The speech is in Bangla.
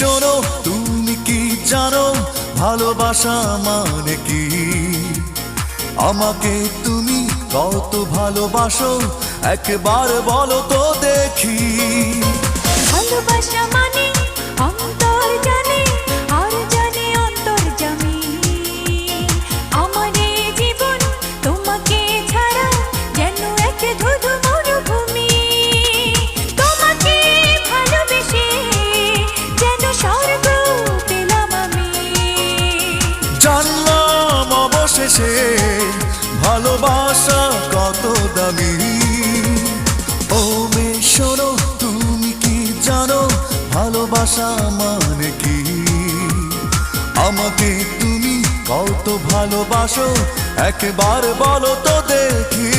শোনো, তুমি কি জানো ভালোবাসা মানে কি? আমাকে তুমি কত ভালোবাসো একবার বলো তো দেখি। ভালোবাসা মানে অন্তর জানে আর জানে অন্তর্যামী। আমার এই জীবন তোমাকে ছাড়া যেন এক ধুধু মরুভূমি। তোমাকে ভালোবেসে যেন স্বর্গ পেলাম আমি। জানলাম অবশেষে ভালোবাসা কত দামি। ও মেয়ে শোনো, তুমি কি জানো ভালোবাসা মানে কি? আমাকে তুমি কত ভালোবাসো একবার বলো তো দেখি।